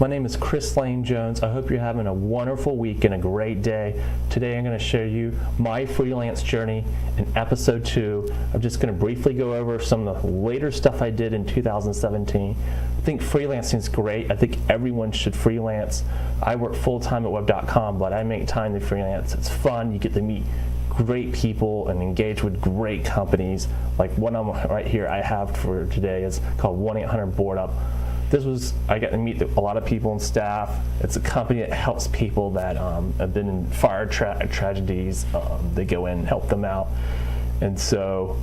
My name is Chris Lane Jones. I hope you're having a wonderful week and a great day. Today I'm going to share you my freelance journey in episode 2. I'm just going to briefly go over some of the later stuff I did in 2017. I think freelancing is great. I think everyone should freelance. I work full-time at web.com, but I make time to freelance. It's fun. You get to meet great people and engage with great companies. Like one of them right here I have for today is called 1-800-BOARD-UP. I got to meet a lot of people and staff. It's a company that helps people that have been in fire tragedies. They go in and help them out. And so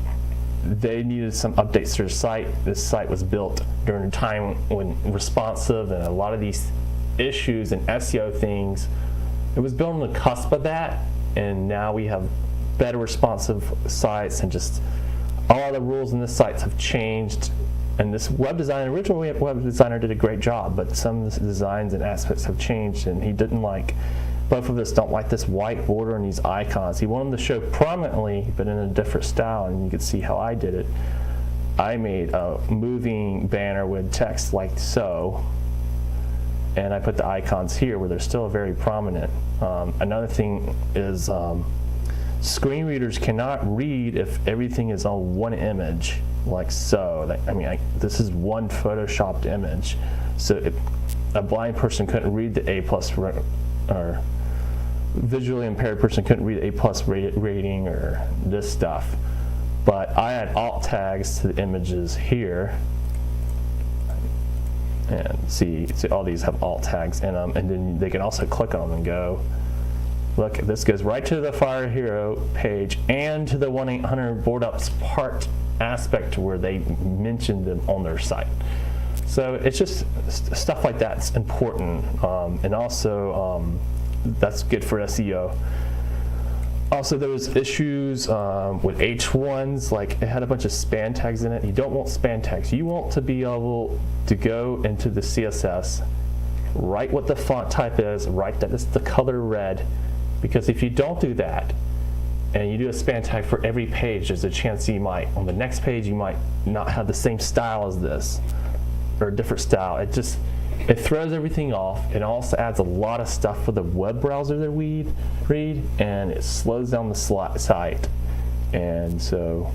they needed some updates to their site. This site was built during a time when responsive and a lot of these issues and SEO things, it was built on the cusp of that. And now we have better responsive sites, and just all the rules in the sites have changed. And this original web designer did a great job, but some of the designs and aspects have changed, and both of us don't like this white border and these icons. He wanted them to show prominently, but in a different style, and you can see how I did it. I made a moving banner with text like so, and I put the icons here where they're still very prominent. Another thing is screen readers cannot read if everything is on one image, like so. This is one photoshopped image, so a blind person couldn't read the A+, or visually impaired person couldn't read A+ rating or this stuff. But I had alt tags to the images here, and see all these have alt tags in them, and then they can also click on them and go, look, this goes right to the Fire Hero page and to the 1-800-BOARD-UP's part aspect where they mentioned them on their site. So it's just stuff like that's important, and also that's good for SEO. Also, there was issues with H1s, like it had a bunch of span tags in it. You don't want span tags. You want to be able to go into the CSS, write what the font type is, write that it's the color red, because if you don't do that, and you do a span tag for every page, there's a chance you might, on the next page, you might not have the same style as this, or a different style. It throws everything off. It also adds a lot of stuff for the web browser that we read, and it slows down the site. And so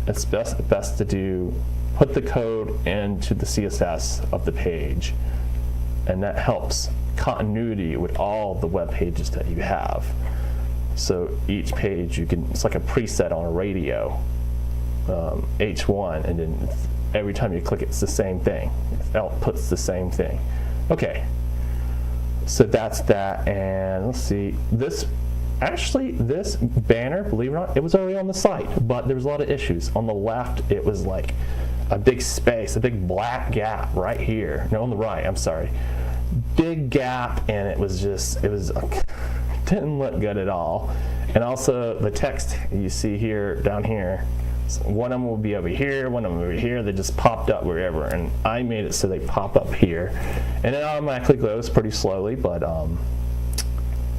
it's best to put the code into the CSS of the page, and that helps continuity with all the web pages that you have. So each page it's like a preset on a radio, H1, and then every time you click it's the same thing. It outputs the same thing. Okay, so that's that, and let's see. This banner, believe it or not, it was already on the site, but there was a lot of issues. On the left, it was like a big space, a big black gap right here. No, on the right, I'm sorry. Big gap, and it didn't look good at all. And also the text you see here, down here, so one of them will be over here, one of them over here. They just popped up wherever, and I made it so they pop up here, and it automatically goes pretty slowly, but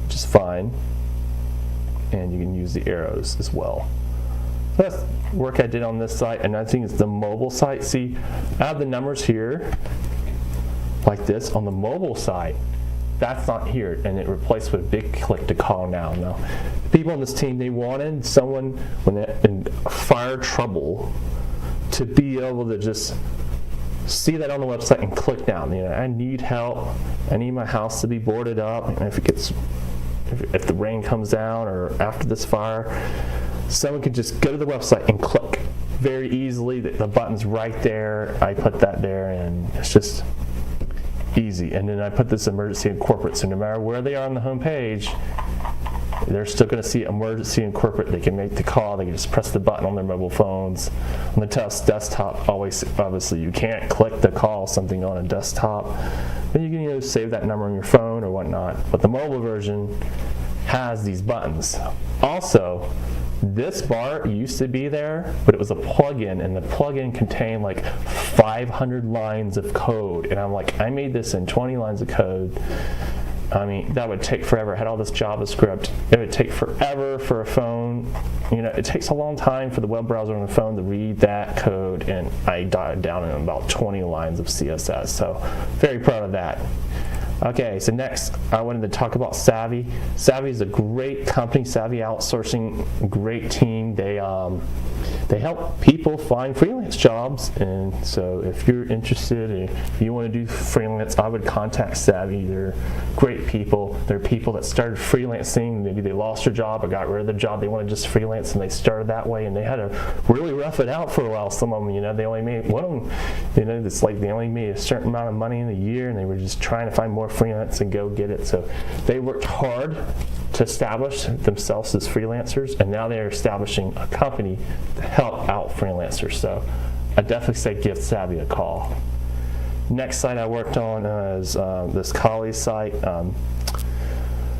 just fine. And you can use the arrows as well. So that's work I did on this site. Another thing is the mobile site. See, I have the numbers here like this on the mobile site. That's not here, and it replaced with a big click to call now. Now, people on this team, they wanted someone when they're in fire trouble to be able to just see that on the website and click down. I need help. I need my house to be boarded up. And if the rain comes down or after this fire, someone can just go to the website and click very easily. The button's right there. I put that there, and it's just easy. And then I put this emergency and corporate, so no matter where they are on the home page, they're still going to see emergency and corporate. They can make the call. They can just press the button on their mobile phones. On the desktop, obviously you can't click to call something on a desktop, but you can save that number on your phone or whatnot. But the mobile version has these buttons. Also, this bar used to be there, but it was a plugin, and the plugin contained like 500 lines of code. And I'm like, I made this in 20 lines of code. I mean, that would take forever. I had all this JavaScript. It would take forever for a phone it takes a long time for the web browser on the phone to read that code, and I got it down in about 20 lines of CSS. So very proud of that. Okay, so next I wanted to talk about Savvy. Savvy is a great company, Savvy Outsourcing, great team. They help people find freelance jobs, and so if you're interested, if you want to do freelance, I would contact Savvy. They're great people. They're people that started freelancing. Maybe they lost their job or got rid of their job. They wanted to just freelance, and they started that way, and they had to really rough it out for a while. Some of them, they only made one of them, it's like they only made a certain amount of money in a year, and they were just trying to find more freelance and go get it. So they worked hard to establish themselves as freelancers, and now they're establishing a company to help out freelancers. So I definitely say give Savvy a call. Next site I worked on is this Kali site.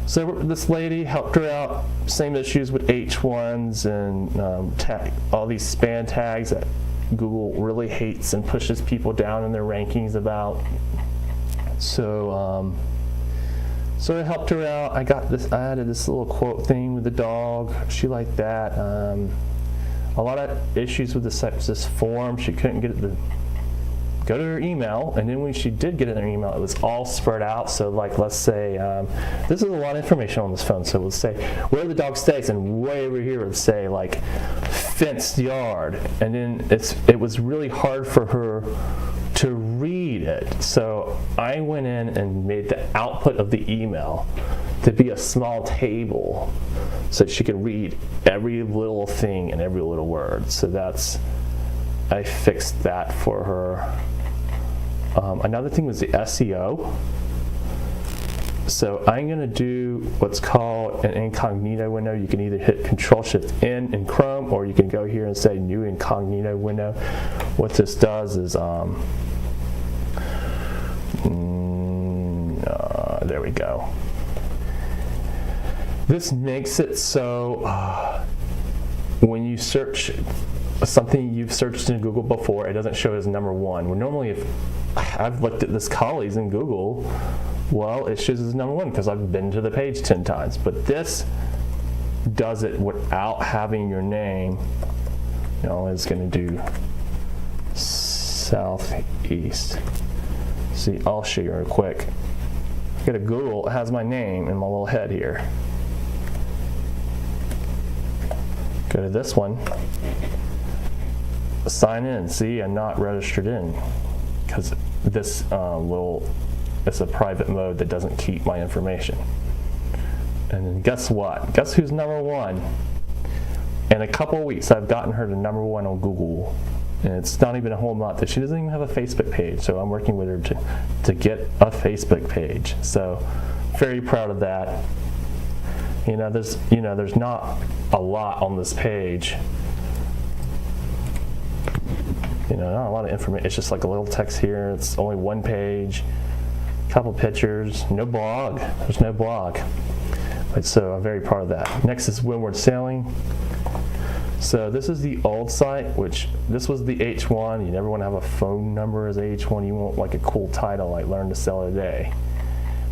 So this lady helped her out, same issues with H1s and all these spam tags that Google really hates and pushes people down in their rankings about. So I helped her out. I added this little quote thing with the dog. She liked that. A lot of issues with this form. She couldn't get it to go to her email, and then when she did get it in her email, it was all spread out. So like, let's say, this is a lot of information on this phone. So we'll say where the dog stays, and way over here it would say like fenced yard, and then it was really hard for her to read it. So I went in and made the output of the email to be a small table so she could read every little thing and every little word. So I fixed that for her. Another thing was the SEO. So I'm going to do what's called an incognito window. You can either hit Control-Shift-N in Chrome, or you can go here and say New Incognito Window. What this does is, there we go. This makes it so when you search something you've searched in Google before, it doesn't show as number one. Well, normally if I've looked at this Kali's in Google, well, it shows as number one because I've been to the page 10 times. But this does it without having your name. It's going to do southeast. See, I'll show you real quick. Go to Google, it has my name and my little head here. Go to this one. Sign in. See, I'm not registered in because this it's a private mode that doesn't keep my information. And then guess what? Guess who's number one? In a couple of weeks, I've gotten her to number one on Google. And it's not even a whole month. She doesn't even have a Facebook page, so I'm working with her to get a Facebook page. So very proud of that. There's not a lot on this page. Not a lot of information. It's just like a little text here. It's only one page, a couple pictures, no blog. There's no blog. So I'm very proud of that. Next is Windward Sailing. So this is the old site, which this was the H1. You never want to have a phone number as H1. You want like a cool title like Learn to Sail Today.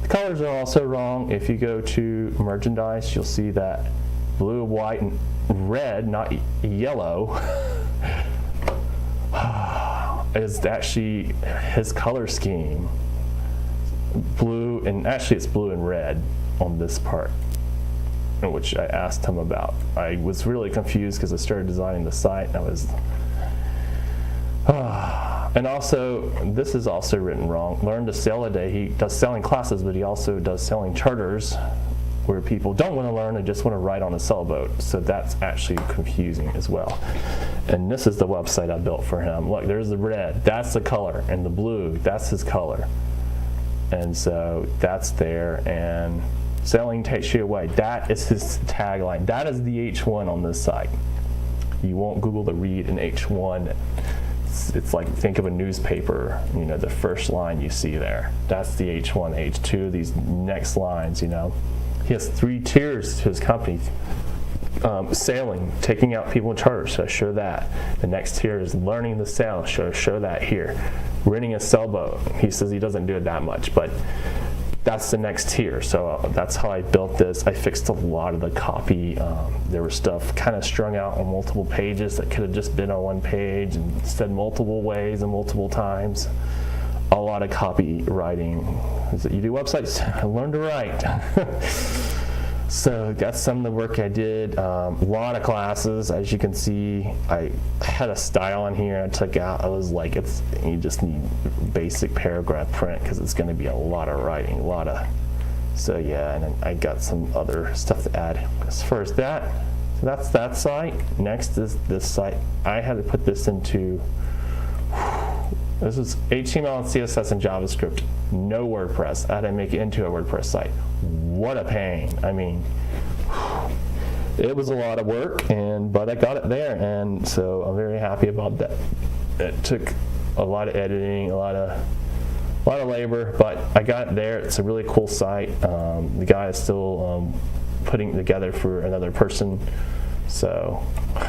The colors are also wrong. If you go to merchandise, you'll see that blue, white, and red, not yellow, is actually his color scheme. Blue, and actually it's blue and red on this part, which I asked him about. I was really confused because I started designing the site and I was and also this is also written wrong. Learn to Sail Today. He does sailing classes, but he also does sailing charters where people don't want to learn, they just want to ride on a sailboat. So that's actually confusing as well. And this is the website I built for him. Look, there's the red, that's the color, and the blue, that's his color. And so that's there, and sailing takes you away. That is his tagline. That is the H1 on this site. You won't Google to read an H1. It's like, think of a newspaper, the first line you see there. That's the H1, H2, these next lines, He has 3 tiers to his company. Sailing, taking out people in charters, so show that. The next tier is learning to sail, show that here. Renting a sailboat, he says he doesn't do it that much, but that's the next tier. So that's how I built this. I fixed a lot of the copy. There was stuff kind of strung out on multiple pages that could have just been on one page and said multiple ways and multiple times. A lot of copywriting. You do websites, learn to write. So that's some of the work I did. A lot of classes, as you can see. I had a style on here I took out. I was like, you just need basic paragraph print because it's going to be a lot of writing, so yeah. And then I got some other stuff to add. As far as that, so that's that site. Next is this site. I had to put this into. This is HTML and CSS and JavaScript, no WordPress. I had to make it into a WordPress site. What a pain. I mean, it was a lot of work, but I got it there, and so I'm very happy about that. It took a lot of editing, a lot of labor, but I got it there. It's a really cool site. The guy is still putting it together for another person, so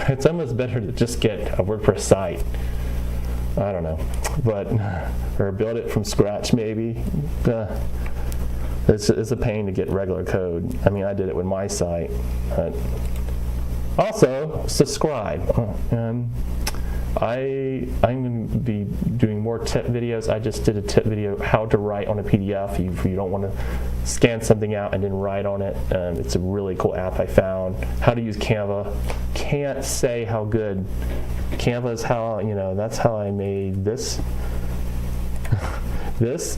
it's almost better to just get a WordPress site. I don't know, or build it from scratch maybe. It's a pain to get regular code. I mean, I did it with my site. Also, subscribe. I'm going to be doing more tip videos. I just did a tip video, how to write on a PDF if you don't want to scan something out and then write on it. It's a really cool app I found. How to use Canva. Can't say how good. Canva is how, that's how I made this.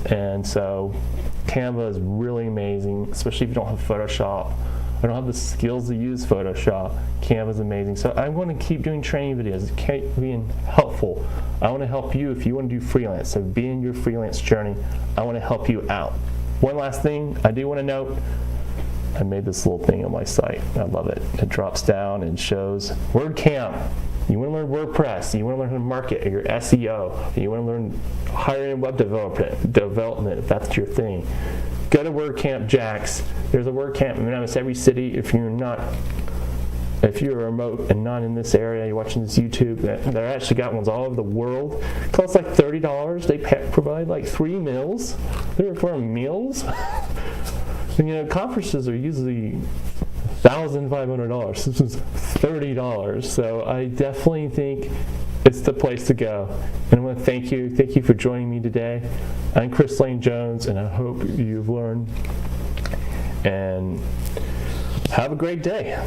And so Canva is really amazing, especially if you don't have Photoshop. I don't have the skills to use Photoshop. Canva is amazing. So I'm going to keep doing training videos, being helpful. I want to help you if you want to do freelance. So be in your freelance journey. I want to help you out. One last thing I do want to note, I made this little thing on my site. I love it. It drops down and shows WordCamp. You want to learn WordPress, you want to learn how to market, or your SEO, you want to learn higher-end web development, if that's your thing. Go to WordCamp Jax. There's a WordCamp in almost every city. If you're remote and not in this area, you're watching this YouTube, they're actually got ones all over the world. It costs like $30. They provide like 3 meals. They're for meals. And, conferences are usually $1,500. This is $30. So I definitely think it's the place to go. And I want to thank you. Thank you for joining me today. I'm Chris Lane Jones, and I hope you've learned. And have a great day.